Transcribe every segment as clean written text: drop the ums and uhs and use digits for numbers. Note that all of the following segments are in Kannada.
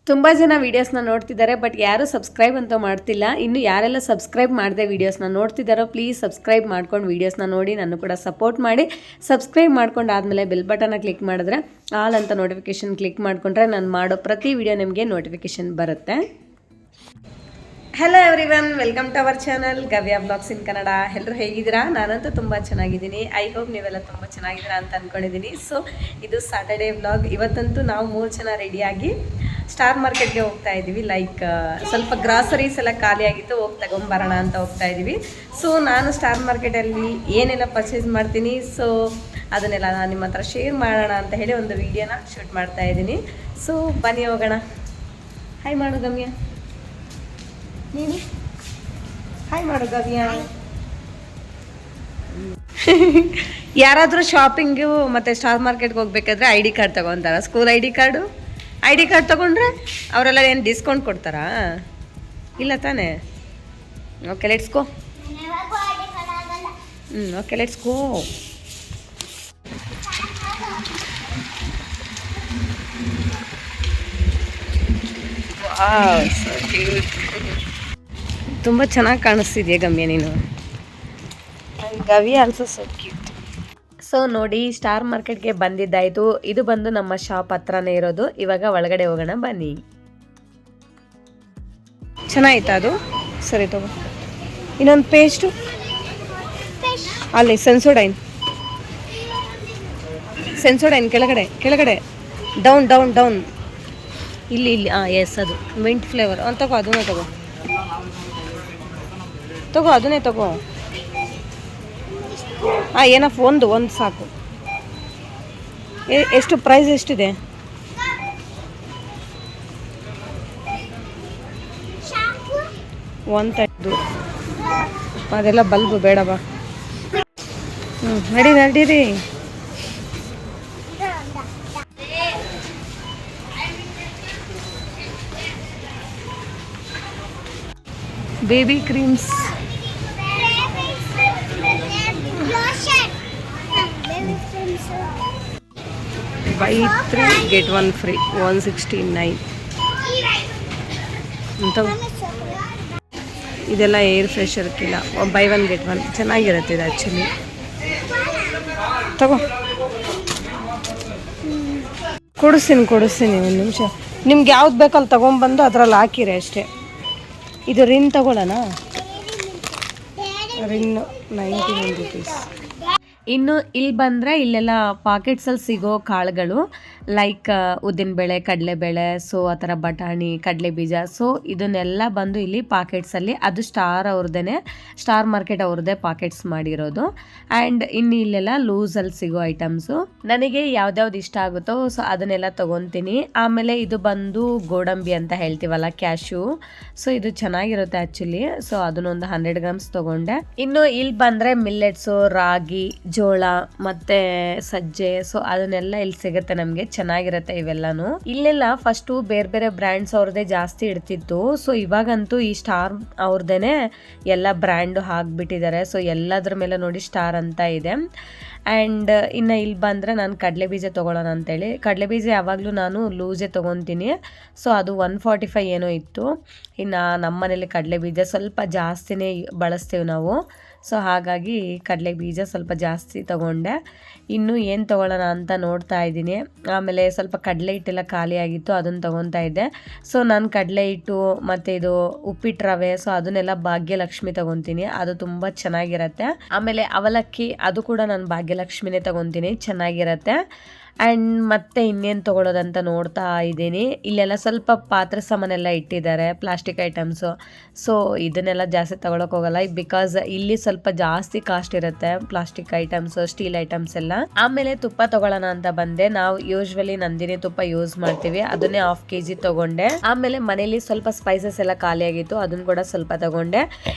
ತುಂಬ ಜನ ವೀಡಿಯೋಸ್ನ ನೋಡ್ತಿದ್ದಾರೆ, ಬಟ್ ಯಾರೂ ಸಬ್ಸ್ಕ್ರೈಬ್ ಅಂತೂ ಮಾಡ್ತಿಲ್ಲ. ಇನ್ನು ಯಾರೆಲ್ಲ ಸಬ್ಸ್ಕ್ರೈಬ್ ಮಾಡದೆ ವೀಡಿಯೋಸ್ನ ನೋಡ್ತಿದ್ದಾರೋ ಪ್ಲೀಸ್ ಸಬ್ಸ್ಕ್ರೈಬ್ ಮಾಡ್ಕೊಂಡು ವೀಡಿಯೋಸ್ನ ನೋಡಿ ನಾನು ಕೂಡ ಸಪೋರ್ಟ್ ಮಾಡಿ. ಸಬ್ಸ್ಕ್ರೈಬ್ ಮಾಡ್ಕೊಂಡು ಆದಮೇಲೆ ಬೆಲ್ ಬಟನ್ನ ಕ್ಲಿಕ್ ಮಾಡಿದ್ರೆ ಆಲ್ ಅಂತ ನೋಟಿಫಿಕೇಷನ್ ಕ್ಲಿಕ್ ಮಾಡಿಕೊಂಡ್ರೆ ನಾನು ಮಾಡೋ ಪ್ರತಿ ವಿಡಿಯೋ ನಿಮಗೆ ನೋಟಿಫಿಕೇಷನ್ ಬರುತ್ತೆ. Hello everyone, welcome to our channel Gavya blogs in Kannada. ಎಲ್ಲರೂ ಹೇಗಿದ್ದೀರಾ? ನಾನಂತೂ ತುಂಬ ಚೆನ್ನಾಗಿದ್ದೀನಿ. ಐ ಹೋಪ್ ನೀವೆಲ್ಲ ತುಂಬ ಚೆನ್ನಾಗಿದ್ದೀರಾ ಅಂತ ಅಂದ್ಕೊಂಡಿದ್ದೀನಿ. ಸೊ ಇದು ಸ್ಯಾಟರ್ಡೇ ವ್ಲಾಗ್. ಇವತ್ತಂತೂ ನಾವು 3 ಜನ ರೆಡಿಯಾಗಿ ಸ್ಟಾರ್ ಮಾರ್ಕೆಟ್ಗೆ ಹೋಗ್ತಾ ಇದ್ದೀವಿ. ಲೈಕ್ ಸ್ವಲ್ಪ ಗ್ರಾಸರೀಸ್ ಎಲ್ಲ ಖಾಲಿಯಾಗಿತ್ತು, ಹೋಗಿ ತಗೊಂಬರೋಣ ಅಂತ ಹೋಗ್ತಾ ಇದ್ದೀವಿ. ಸೊ ನಾನು ಸ್ಟಾರ್ ಮಾರ್ಕೆಟಲ್ಲಿ ಏನೆಲ್ಲ ಪರ್ಚೇಸ್ ಮಾಡ್ತೀನಿ, ಸೊ ಅದನ್ನೆಲ್ಲ ನಾನು ನಿಮ್ಮ ಹತ್ರ ಶೇರ್ ಮಾಡೋಣ ಅಂತ ಹೇಳಿ ಒಂದು ವಿಡಿಯೋನ ಶೂಟ್ ಮಾಡ್ತಾ ಇದ್ದೀನಿ. ಸೊ ಬನ್ನಿ ಹೋಗೋಣ. ಹಾಯ್ ಮಾಡು ಗಮ್ಯ, ನೀನು ಹಾಯ್ ಮಾಡು ಗವ್ಯ. ಯಾರಾದರೂ ಶಾಪಿಂಗು ಮತ್ತು ಸ್ಟಾರ್ ಮಾರ್ಕೆಟ್ಗೆ ಹೋಗ್ಬೇಕಾದ್ರೆ ID ಕಾರ್ಡ್ ತೊಗೊತಾರ? ಸ್ಕೂಲ್ ID ಕಾರ್ಡ್ ತೊಗೊಂಡ್ರೆ ಅವರೆಲ್ಲ ಏನು ಡಿಸ್ಕೌಂಟ್ ಕೊಡ್ತಾರಾ? ಇಲ್ಲ ತಾನೇ? Okay let's go. Okay let's go. Wow, so cute. ತುಂಬ ಚೆನ್ನಾಗಿ ಕಾಣಿಸ್ತಿದೆಯಾ ಗಮ್ಯ ನೀನು? Gavi also so cute. So ನೋಡಿ, ಸ್ಟಾರ್ ಮಾರ್ಕೆಟ್ಗೆ ಬಂದಿದ್ದಾಯಿತು. ಇದು ಬಂದು ನಮ್ಮ ಶಾಪ್ ಹತ್ರನೇ ಇರೋದು. ಇವಾಗ ಒಳಗಡೆ ಹೋಗೋಣ ಬನ್ನಿ. ಚೆನ್ನಾಗಿತ್ತಾ ಅದು? ಸರಿ ತಗೋ. ಇನ್ನೊಂದು ಪೇಸ್ಟು ಅಲ್ಲಿ ಸೆನ್ಸೋಡೈನ್ ಕೆಳಗಡೆ ಡೌನ್ ಡೌನ್ ಡೌನ್ ಇಲ್ಲಿ ಎಸ್, ಅದು ಮಿಂಟ್ ಫ್ಲೇವರ್. ತಗೋ, ಅದನ್ನೇ ತಗೋ ಅದನ್ನೇ ತಗೋ. ಏನಪ್ಪ, ಒಂದು ಸಾಕು. ಎಷ್ಟು ಪ್ರೈಸ್ ಎಷ್ಟಿದೆ? $130. ಅದೆಲ್ಲ ಬಲ್ಬು ಬೇಡ ಬಾ. ನಡೀರಿ. Baby creams, buy 3 get 1 free, 169. ಇದೆಲ್ಲ ಏರ್ ಫ್ರೆಶರ್ಕಿಲ್ಲ, buy 1 get 1. ಚೆನ್ನಾಗಿರುತ್ತೆ ಇದು ಆ್ಯಕ್ಚುಲಿ. ತಗೋ, ಕೊಡಿಸ್ತೀನಿ ಒಂದು ನಿಮಿಷ. ನಿಮ್ಗೆ ಯಾವ್ದು ಬೇಕಲ್ಲಿ ತೊಗೊಂಬಂದು ಅದರಲ್ಲಿ ಹಾಕಿರಿ ಅಷ್ಟೇ. ಇದು ರಿನ್ ತಗೊಳ್ಳೋಣ? ರಿನ್ 91 ರೂಪೀಸ್. ಇನ್ನು ಇಲ್ಲಿ ಬಂದರೆ ಇಲ್ಲೆಲ್ಲ ಪಾಕೆಟ್ಸಲ್ಲಿ ಸಿಗೋ ಕಾಳುಗಳು, ಲೈಕ್ ಉದ್ದಿನಬೇಳೆ, ಕಡಲೆಬೇಳೆ, ಸೊ ಆ ಥರ ಬಟಾಣಿ, ಕಡಲೆ ಬೀಜ, ಸೊ ಇದನ್ನೆಲ್ಲ ಬಂದು ಇಲ್ಲಿ ಪಾಕೆಟ್ಸಲ್ಲಿ, ಅದು ಸ್ಟಾರ್ ಮಾರ್ಕೆಟ್ ಅವ್ರದ್ದೇ ಪಾಕೆಟ್ಸ್ ಮಾಡಿರೋದು. ಆ್ಯಂಡ್ ಇನ್ನು ಇಲ್ಲೆಲ್ಲ ಲೂಸಲ್ಲಿ ಸಿಗೋ ಐಟಮ್ಸು. ನನಗೆ ಯಾವ್ದ್ಯಾವ್ದು ಇಷ್ಟ ಆಗುತ್ತೋ ಸೊ ಅದನ್ನೆಲ್ಲ ತೊಗೊತೀನಿ. ಆಮೇಲೆ ಇದು ಬಂದು ಗೋಡಂಬಿ ಅಂತ ಹೇಳ್ತೀವಲ್ಲ, ಕ್ಯಾಶ್ಯೂ, ಸೊ ಇದು ಚೆನ್ನಾಗಿರುತ್ತೆ ಆ್ಯಕ್ಚುಲಿ. ಸೊ ಅದನ್ನೊಂದು 100 ಗ್ರಾಮ್ಸ್ ತೊಗೊಂಡೆ. ಇನ್ನು ಇಲ್ಲಿ ಬಂದರೆ ಮಿಲ್ಲೆಟ್ಸು, ರಾಗಿ, ಜೋಳ ಮತ್ತೆ ಸಜ್ಜೆ, ಸೊ ಅದನ್ನೆಲ್ಲ ಇಲ್ಲಿ ಸಿಗುತ್ತೆ ನಮಗೆ. ಚೆನ್ನಾಗಿರುತ್ತೆ ಇವೆಲ್ಲಾನು. ಇಲ್ಲೆಲ್ಲ ಫಸ್ಟು ಬೇರೆ ಬೇರೆ ಬ್ರ್ಯಾಂಡ್ಸ್ ಅವ್ರದ್ದೇ ಜಾಸ್ತಿ ಇಡ್ತಿತ್ತು. ಸೊ ಇವಾಗಂತೂ ಈ ಸ್ಟಾರ್ ಅವ್ರದ್ದೇನೆ ಎಲ್ಲ ಬ್ರ್ಯಾಂಡು ಹಾಕ್ಬಿಟ್ಟಿದ್ದಾರೆ. ಸೊ ಎಲ್ಲದ್ರ ಮೇಲೆ ನೋಡಿ ಸ್ಟಾರ್ ಅಂತ ಇದೆ. ಆ್ಯಂಡ್ ಇನ್ನು ಇಲ್ಲಿ ಬಂದರೆ ನಾನು ಕಡಲೆ ಬೀಜ ತೊಗೊಳ್ಳೋಣ ಅಂತೇಳಿ, ಕಡಲೆ ಬೀಜ ಯಾವಾಗಲೂ ನಾನು ಲೂಸೇ ತೊಗೊತೀನಿ. ಸೊ ಅದು 145 ಏನೋ ಇತ್ತು. ಇನ್ನು ನಮ್ಮ ಮನೇಲಿ ಕಡಲೆ ಬೀಜ ಸ್ವಲ್ಪ ಜಾಸ್ತಿನೇ ಬಳಸ್ತೀವಿ ನಾವು. ಸೊ ಹಾಗಾಗಿ ಕಡಲೆ ಬೀಜ ಸ್ವಲ್ಪ ಜಾಸ್ತಿ ತೊಗೊಂಡೆ. ಇನ್ನು ಏನು ತೊಗೊಳ್ಳೋಣ ಅಂತ ನೋಡ್ತಾ ಇದ್ದೀನಿ. ಆಮೇಲೆ ಸ್ವಲ್ಪ ಕಡಲೆ ಹಿಟ್ಟೆಲ್ಲ ಖಾಲಿ ಆಗಿತ್ತು, ಅದನ್ನು ತೊಗೊತಾ ಇದ್ದೆ. ಸೊ ನಾನು ಕಡಲೆ ಹಿಟ್ಟು ಮತ್ತು ಇದು ಉಪ್ಪಿಟ್ಟು ರವೆ, ಸೊ ಅದನ್ನೆಲ್ಲ ಭಾಗ್ಯಲಕ್ಷ್ಮಿ ತೊಗೊತೀನಿ, ಅದು ತುಂಬ ಚೆನ್ನಾಗಿರುತ್ತೆ. ಆಮೇಲೆ ಅವಲಕ್ಕಿ, ಅದು ಕೂಡ ನಾನು ಭಾಗ್ಯಲಕ್ಷ್ಮಿನೇ ತೊಗೊತೀನಿ, ಚೆನ್ನಾಗಿರುತ್ತೆ. ಆ್ಯಂಡ್ ಮತ್ತೆ ಇನ್ನೇನು ತೊಗೊಳೋದಂತ ನೋಡ್ತಾ ಇದ್ದೀನಿ. ಇಲ್ಲೆಲ್ಲ ಸ್ವಲ್ಪ ಪಾತ್ರೆ ಸಾಮಾನೆಲ್ಲ ಇಟ್ಟಿದ್ದಾರೆ, ಪ್ಲಾಸ್ಟಿಕ್ ಐಟಮ್ಸು. ಸೊ ಇದನ್ನೆಲ್ಲ ಜಾಸ್ತಿ ತೊಗೊಳಕ್ಕೆ ಹೋಗಲ್ಲ, ಬಿಕಾಸ್ ಇಲ್ಲಿ ಸ್ವಲ್ಪ ಜಾಸ್ತಿ ಕಾಸ್ಟ್ ಇರುತ್ತೆ ಪ್ಲಾಸ್ಟಿಕ್ ಐಟಮ್ಸು, ಸ್ಟೀಲ್ ಐಟಮ್ಸ್ ಎಲ್ಲ. ಆಮೇಲೆ ತುಪ್ಪ ತೊಗೊಳ್ಳೋಣ ಅಂತ ಬಂದೆ. ನಾವು ಯೂಶ್ವಲಿ ನಂದಿನಿ ತುಪ್ಪ ಯೂಸ್ ಮಾಡ್ತೀವಿ, ಅದನ್ನೇ 1/2 kg ತೊಗೊಂಡೆ. ಆಮೇಲೆ ಮನೇಲಿ ಸ್ವಲ್ಪ ಸ್ಪೈಸಸ್ ಎಲ್ಲ ಖಾಲಿಯಾಗಿತ್ತು, ಅದನ್ನು ಕೂಡ ಸ್ವಲ್ಪ ತೊಗೊಂಡೆ.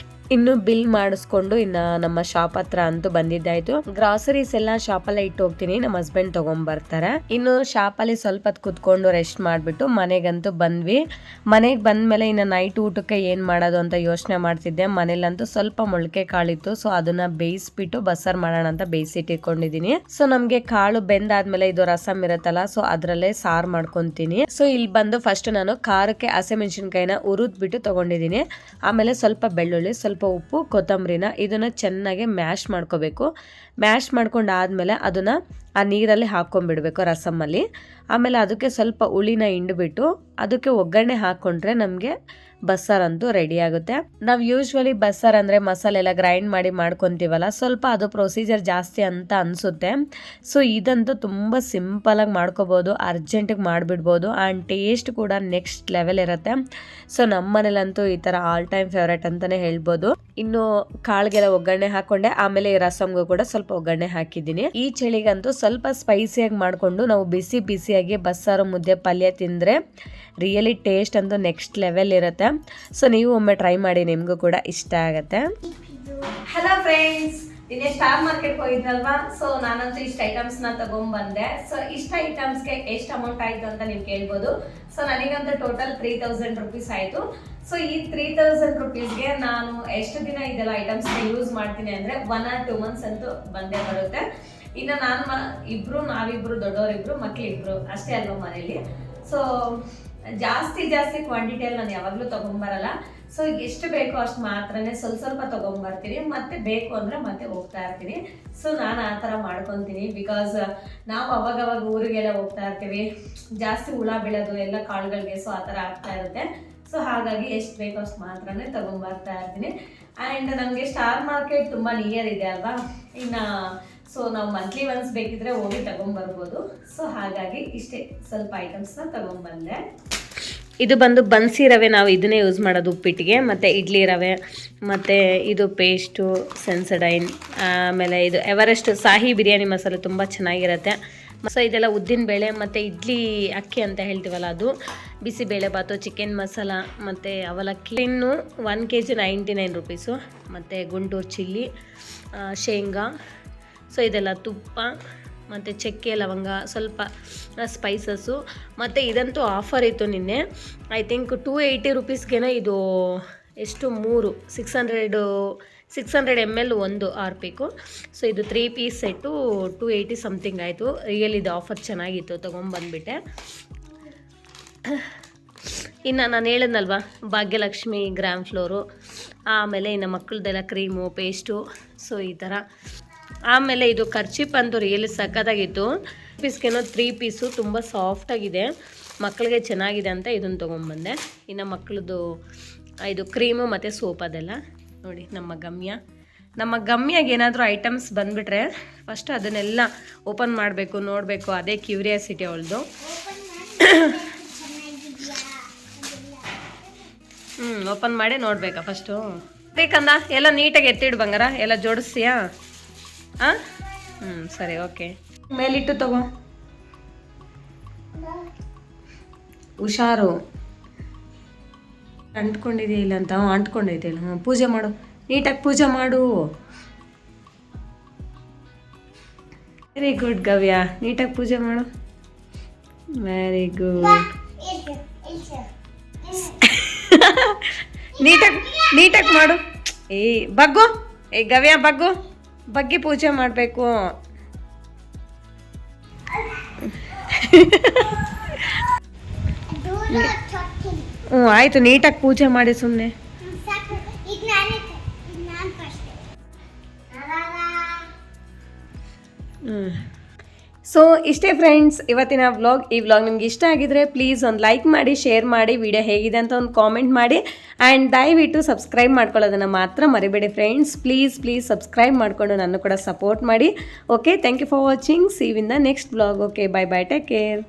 ಇನ್ನು ಬಿಲ್ ಮಾಡಿಸ್ಕೊಂಡು ಇನ್ನು ನಮ್ಮ ಶಾಪ್ ಹತ್ರ ಅಂತೂ ಬಂದಿದ್ದಾಯ್ತು. ಗ್ರಾಸರೀಸ್ ಎಲ್ಲ ಶಾಪಲ್ಲೇ ಇಟ್ಟು ಹೋಗ್ತೀನಿ, ನಮ್ಮ ಹಸ್ಬೆಂಡ್ ತಗೊಂಡ್ಬರ್ತಾರೆ. ಇನ್ನು ಶಾಪಲ್ಲಿ ಸ್ವಲ್ಪ ಹೊತ್ತು ಕುತ್ಕೊಂಡು ರೆಸ್ಟ್ ಮಾಡಿಬಿಟ್ಟು ಮನೆಗಂತೂ ಬಂದ್ವಿ. ಮನೆಗೆ ಬಂದ್ಮೇಲೆ ಇನ್ನು ನೈಟ್ ಊಟಕ್ಕೆ ಏನು ಮಾಡೋದು ಅಂತ ಯೋಚನೆ ಮಾಡ್ತಿದ್ದೆ. ಮನೇಲಂತೂ ಸ್ವಲ್ಪ ಮೊಳಕೆ ಕಾಳಿತ್ತು, ಸೊ ಅದನ್ನ ಬೇಯಿಸ್ಬಿಟ್ಟು ಬಸ್ಸಾರು ಮಾಡೋಣ ಅಂತ ಬೇಯಿಸಿಟ್ಟಿಟ್ಕೊಂಡಿದ್ದೀನಿ. ಸೊ ನಮಗೆ ಕಾಳು ಬೆಂದಾದ್ಮೇಲೆ ಇದು ರಸಮ್ ಇರುತ್ತಲ್ಲ, ಸೊ ಅದರಲ್ಲೇ ಸಾರು ಮಾಡ್ಕೊತೀನಿ. ಸೊ ಇಲ್ಲಿ ಬಂದು ಫಸ್ಟ್ ನಾನು ಖಾರಕ್ಕೆ ಹಸಿಮೆಣಸಿನ್ಕಾಯಿನ ಹುರಿದ್ಬಿಟ್ಟು ತಗೊಂಡಿದ್ದೀನಿ. ಆಮೇಲೆ ಸ್ವಲ್ಪ ಬೆಳ್ಳುಳ್ಳಿ, ಸ್ವಲ್ಪ ಉಪ್ಪು, ಕೊತ್ತಂಬರಿನ ಇದನ್ನ ಚೆನ್ನಾಗಿ ಮ್ಯಾಶ್ ಮಾಡ್ಕೋಬೇಕು. ಮ್ಯಾಶ್ ಮಾಡ್ಕೊಂಡು ಆದಮೇಲೆ ಅದನ್ನ ಆ ನೀರಲ್ಲಿ ಹಾಕೊಂಡ್ಬಿಡ್ಬೇಕು ರಸಮ್ಮಲ್ಲಿ. ಆಮೇಲೆ ಅದಕ್ಕೆ ಸ್ವಲ್ಪ ಹುಳಿನ ಹಿಂಡ್ಬಿಟ್ಟು ಅದಕ್ಕೆ ಒಗ್ಗರಣೆ ಹಾಕ್ಕೊಂಡ್ರೆ ನಮಗೆ ಬಸ್ಸಾರಂತೂ ರೆಡಿ ಆಗುತ್ತೆ. ನಾವು ಯೂಶ್ವಲಿ ಬಸ್ಸಾರು ಅಂದರೆ ಮಸಾಲೆ ಎಲ್ಲ ಗ್ರೈಂಡ್ ಮಾಡಿ ಮಾಡ್ಕೊತೀವಲ್ಲ, ಸ್ವಲ್ಪ ಅದು ಪ್ರೊಸೀಜರ್ ಜಾಸ್ತಿ ಅಂತ ಅನಿಸುತ್ತೆ. ಸೊ ಇದಂತೂ ತುಂಬ ಸಿಂಪಲಾಗಿ ಮಾಡ್ಕೋಬೋದು, ಅರ್ಜೆಂಟಿಗೆ ಮಾಡಿಬಿಡ್ಬೋದು ಆ್ಯಂಡ್ ಟೇಸ್ಟ್ ಕೂಡ ನೆಕ್ಸ್ಟ್ ಲೆವೆಲ್ ಇರುತ್ತೆ. ಸೊ ನಮ್ಮ ಮನೇಲಂತೂ ಈ ಥರ ಆಲ್ ಟೈಮ್ ಫೇವ್ರೇಟ್ ಅಂತಲೇ ಹೇಳ್ಬೋದು. ಇನ್ನು ಕಾಳಿಗೆಲ್ಲ ಒಗ್ಗರಣೆ ಹಾಕ್ಕೊಂಡೆ, ಆಮೇಲೆ ಈ ರಸಮ್ಗೂ ಕೂಡ ಸ್ವಲ್ಪ ಒಗ್ಗರಣೆ ಹಾಕಿದ್ದೀನಿ. ಈ ಚಳಿಗಂತೂ ಸ್ವಲ್ಪ ಸ್ಪೈಸಿಯಾಗಿ ಮಾಡಿಕೊಂಡು ನಾವು ಬಿಸಿ ಬಿಸಿಯಾಗಿ ಬಸ್ಸಾರು ಮುದ್ದೆ ಪಲ್ಯ ತಿಂದರೆ ರಿಯಲಿ ಟೇಸ್ಟ್ ಅಂತೂ ನೆಕ್ಸ್ಟ್ ಲೆವೆಲ್ ಇರುತ್ತೆ. ಸೊ ನೀವು ಒಮ್ಮೆ ಟ್ರೈ ಮಾಡಿ, ನಿಮಗೂ ಕೂಡ ಇಷ್ಟ ಆಗುತ್ತೆ. ಹಲೋ ಫ್ರೆಂಡ್ಸ್, ನಿನ್ನೆ ಸ್ಟಾರ್ ಮಾರ್ಕೆಟ್ಗೆ ಹೋಗಿದ್ನಲ್ವಾ, ಸೊ ನಾನಂತೂ ಇಷ್ಟು ಐಟಮ್ಸ್ನ ತಗೊಂಡ್ಬಂದೆ. ಸೊ ಇಷ್ಟ ಐಟಮ್ಸ್ಗೆ ಎಷ್ಟು ಅಮೌಂಟ್ ಆಯಿತು ಅಂತ ನೀವು ಕೇಳ್ಬೋದು. ಸೊ ನನಗಂತೂ ಟೋಟಲ್ 3000 ರುಪೀಸ್ ಆಯಿತು. ಸೊ ಈ 3000 ರುಪೀಸ್ಗೆ ನಾನು ಎಷ್ಟು ದಿನ ಇದೆಲ್ಲ ಐಟಮ್ಸ್ನ ಯೂಸ್ ಮಾಡ್ತೀನಿ ಅಂದರೆ 1 or 2 months ಅಂತೂ ಬಂದೇ ಬರುತ್ತೆ. ಇನ್ನು ನಾವಿಬ್ರು ದೊಡ್ಡವರಿಬ್ರು, ಮಕ್ಕಳಿಬ್ರು ಅಷ್ಟೇ ಅಲ್ವಾ ಮನೇಲಿ. ಸೊ ಜಾಸ್ತಿ ಕ್ವಾಂಟಿಟಿಯಲ್ಲಿ ನಾನು ಯಾವಾಗಲೂ ತೊಗೊಂಬರಲ್ಲ. ಸೊ ಎಷ್ಟು ಬೇಕೋ ಅಷ್ಟು ಮಾತ್ರನೇ ಸ್ವಲ್ಪ ತೊಗೊಂಬರ್ತೀನಿ, ಮತ್ತೆ ಬೇಕು ಅಂದರೆ ಮತ್ತೆ ಹೋಗ್ತಾ ಇರ್ತೀನಿ. ಸೊ ನಾನು ಆ ಥರ ಮಾಡ್ಕೊತೀನಿ. ಬಿಕಾಸ್ ನಾವು ಅವಾಗವಾಗ ಊರಿಗೆಲ್ಲ ಹೋಗ್ತಾ ಇರ್ತೀವಿ, ಜಾಸ್ತಿ ಹುಳ ಬೀಳೋದು ಎಲ್ಲ ಕಾಳುಗಳಿಗೆ, ಸೊ ಆ ಥರ ಆಗ್ತಾ ಇರುತ್ತೆ. ಸೊ ಹಾಗಾಗಿ ಎಷ್ಟು ಬೇಕೋ ಅಷ್ಟು ಮಾತ್ರನೇ ತೊಗೊಂಬರ್ತಾ ಇರ್ತೀನಿ. ಆ್ಯಂಡ್ ನಮಗೆ ಸ್ಟಾರ್ ಮಾರ್ಕೆಟ್ ತುಂಬ ನಿಯರ್ ಇದೆ ಅಲ್ವಾ, ಇನ್ನು ಸೊ ನಾವು ಮಂತ್ಲಿ ಒನ್ಸ್ ಬೇಕಿದ್ರೆ ಹೋಗಿ ತಗೊಂಬರ್ಬೋದು. ಸೊ ಹಾಗಾಗಿ ಇಷ್ಟೇ ಸ್ವಲ್ಪ ಐಟಮ್ಸ್ನ ತಗೊಂಬಂದೆ. ಇದು ಬಂದು ಬನ್ಸಿ ರವೆ, ನಾವು ಇದನ್ನೇ ಯೂಸ್ ಮಾಡೋದು ಉಪ್ಪಿಟ್ಟಿಗೆ, ಮತ್ತು ಇಡ್ಲಿ ರವೆ, ಮತ್ತು ಇದು ಪೇಸ್ಟು, ಸೆನ್ಸಡೈನ್, ಆಮೇಲೆ ಇದು ಎವರೆಸ್ಟ್ ಶಾಹಿ ಬಿರಿಯಾನಿ ಮಸಾಲೆ ತುಂಬ ಚೆನ್ನಾಗಿರುತ್ತೆ. ಸೊ ಇದೆಲ್ಲ ಉದ್ದಿನ ಬೇಳೆ ಮತ್ತು ಇಡ್ಲಿ ಅಕ್ಕಿ ಅಂತ ಹೇಳ್ತೀವಲ್ಲ ಅದು, ಬಿಸಿಬೇಳೆ ಬಾತು, ಚಿಕನ್ ಮಸಾಲ ಮತ್ತು ಅವಲಕ್ಕಿ. ಇನ್ನು 1 kg 99 ರುಪೀಸು, ಮತ್ತು ಗುಂಟೂರು ಚಿಲ್ಲಿ, ಶೇಂಗಾ, ಸೊ ಇದೆಲ್ಲ ತುಪ್ಪ, ಮತ್ತು ಚಕ್ಕೆ ಲವಂಗ, ಸ್ವಲ್ಪ ಸ್ಪೈಸಸ್ಸು. ಮತ್ತು ಇದಂತೂ ಆಫರ್ ಇತ್ತು ನಿನ್ನೆ, ಐ ಥಿಂಕ್ 280 ರುಪೀಸ್ಗೆ ಇದು ಎಷ್ಟು 600 ml ಒಂದು ಹಾರ್ಪಿಕು. ಸೊ ಇದು 3 ಪೀಸ್ ಸೆಟ್ಟು 280 ಸಮಥಿಂಗ್ ಆಯಿತು. ರಿಯಲ್ ಇದು ಆಫರ್ ಚೆನ್ನಾಗಿತ್ತು, ತೊಗೊಂಬಂದ್ಬಿಟ್ಟೆ. ಇನ್ನು ನಾನು ಹೇಳಿದ್ನಲ್ವ, ಭಾಗ್ಯಲಕ್ಷ್ಮಿ ಗ್ರಾಮ್ ಫ್ಲೋರು, ಆಮೇಲೆ ಇನ್ನು ಮಕ್ಕಳದೆಲ್ಲ ಕ್ರೀಮು, ಪೇಸ್ಟು, ಸೊ ಈ ಥರ. ಆಮೇಲೆ ಇದು ಕರ್ಚಿಪ್ ಅಂತೂ ರಿಯಲಿ ಸಕ್ಕತ್ತಾಗಿತ್ತು. ಪೀಸ್ಗೇನೋ 3 ಪೀಸು ತುಂಬ ಸಾಫ್ಟಾಗಿದೆ, ಮಕ್ಕಳಿಗೆ ಚೆನ್ನಾಗಿದೆ ಅಂತ ಇದನ್ನು ತೊಗೊಂಬಂದೆ. ಇನ್ನು ಮಕ್ಕಳದು ಇದು ಕ್ರೀಮು ಮತ್ತು ಸೋಪ್ ಅದೆಲ್ಲ ನೋಡಿ. ನಮ್ಮ ಗಮ್ಯಾಗೆ ಏನಾದರೂ ಐಟಮ್ಸ್ ಬಂದುಬಿಟ್ರೆ ಫಸ್ಟ್ ಅದನ್ನೆಲ್ಲ ಓಪನ್ ಮಾಡಬೇಕು, ನೋಡಬೇಕು, ಅದೇ ಕ್ಯೂರಿಯಾಸಿಟಿ ಅವಳದು. ಓಪನ್ ಮಾಡಿ ನೋಡಬೇಕಾ ಫಸ್ಟು? ಬೇಕಂದ ಎಲ್ಲ ನೀಟಾಗಿ ಎತ್ತಿಡು ಬಂಗಾರ, ಎಲ್ಲ ಜೋಡಿಸ್ತೀಯಾ? ಸರಿ, ಓಕೆ. ಮೇಲಿಟ್ಟು ತಗೋ, ಹುಷಾರು. ಅಂಟ್ಕೊಂಡಿದೆಯಾ ಇಲ್ಲ ಅಂತ? ಅಂಟ್ಕೊಂಡಿದೆಯಲ್ಲ, ಪೂಜೆ ಮಾಡು, ನೀಟಾಗಿ ಪೂಜೆ ಮಾಡು. ವೆರಿ ಗುಡ್ ಗವ್ಯ, ನೀಟಾಗಿ ಪೂಜೆ ಮಾಡು. Very good. ನೀಟಾಗಿ ಮಾಡು. ಬಗ್ಗು, ಗವ್ಯ ಬಗ್ಗು, ಬಗ್ಗಿ ಪೂಜೆ ಮಾಡಬೇಕು. ಆಯಿತು, ನೀಟಾಗಿ ಪೂಜೆ ಮಾಡಿ ಸುಮ್ಮನೆ. ಸೊ ಇಷ್ಟೇ ಫ್ರೆಂಡ್ಸ್ ಇವತ್ತಿನ ವ್ಲಾಗ್. ಈ ವ್ಲಾಗ್ ನಿಮ್ಗೆ ಇಷ್ಟ ಆಗಿದ್ರೆ ಪ್ಲೀಸ್ ಒಂದು ಲೈಕ್ ಮಾಡಿ, ಶೇರ್ ಮಾಡಿ, ವಿಡಿಯೋ ಹೇಗಿದೆ ಅಂತ ಒಂದು ಕಾಮೆಂಟ್ ಮಾಡಿ, ಆ್ಯಂಡ್ ದಯವಿಟ್ಟು ಸಬ್ಸ್ಕ್ರೈಬ್ ಮಾಡ್ಕೊಳ್ಳೋದನ್ನು ಮಾತ್ರ ಮರಿಬೇಡಿ ಫ್ರೆಂಡ್ಸ್. ಪ್ಲೀಸ್ ಸಬ್ಸ್ಕ್ರೈಬ್ ಮಾಡಿಕೊಂಡು ನನ್ನ ಕೂಡ ಸಪೋರ್ಟ್ ಮಾಡಿ. Okay, thank you for watching. See you in the next vlog. Okay, bye, take care.